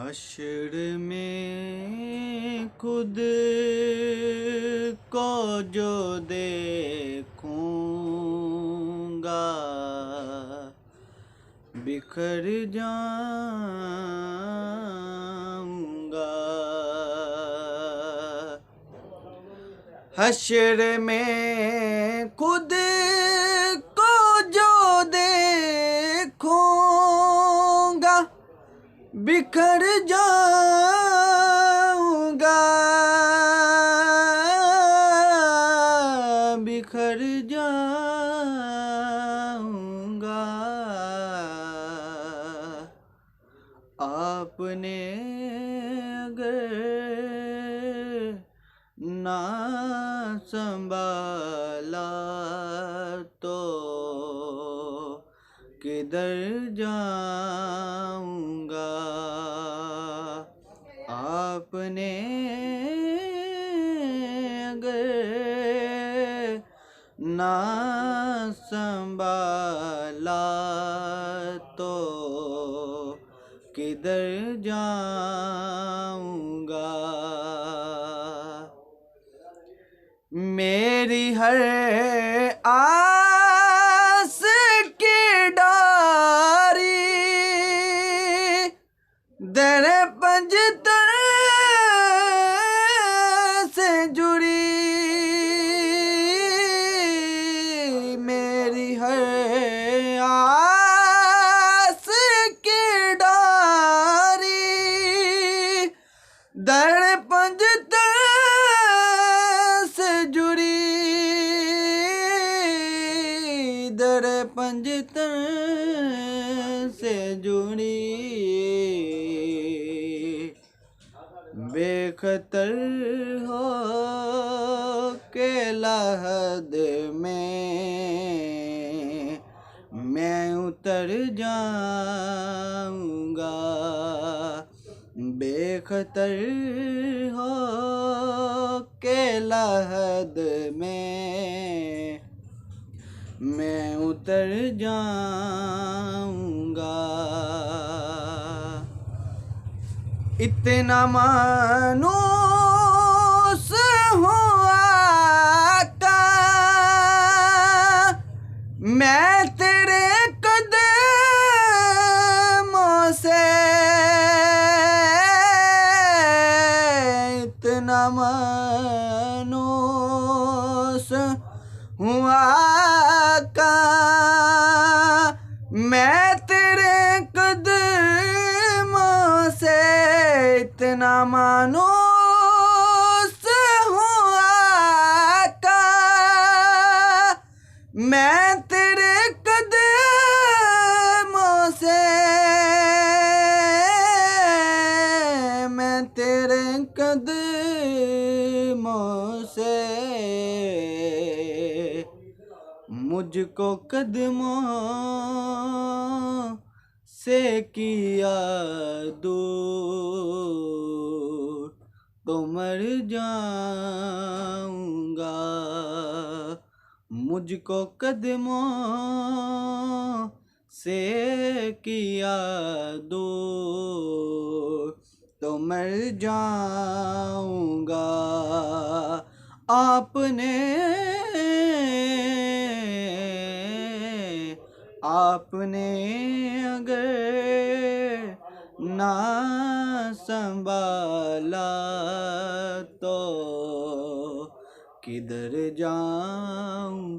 हश्र में खुद को जो देखूंगा बिखर जाऊंगा। हश्र में खुद को जो देखूंगा बिखर जाऊंगा, बिखर जाऊंगा। आपने अगर ना संभाला तो किधर जाऊंगा। आपने अगर ना संभाला तो किधर जाऊंगा। मेरी हर आस की डारी दर पंजतर से जुड़ी। मेरी हर आस की डारी दर पंजतर से जुड़ी, दर पंजतर से जुड़ी। बेखतर हो के लहद में मैं उतर जाऊंगा। बेखतर हो के लहद में मैं उतर जाऊंगा। इतना मानूस हुआ का मैं तेरे कदमों से। इतना मानूस हुआ का मैं तेरे कदमों से। इतना मानूस हुआ का मैं तेरे कदमों से। मैं तेरे कदमों से मुझको कदमों से किया दूर तो मर जाऊंगा। मुझको कदमों से किया दूर तो मर जाऊंगा। आपने अगर ना संभाला तो किधर जाऊंगा।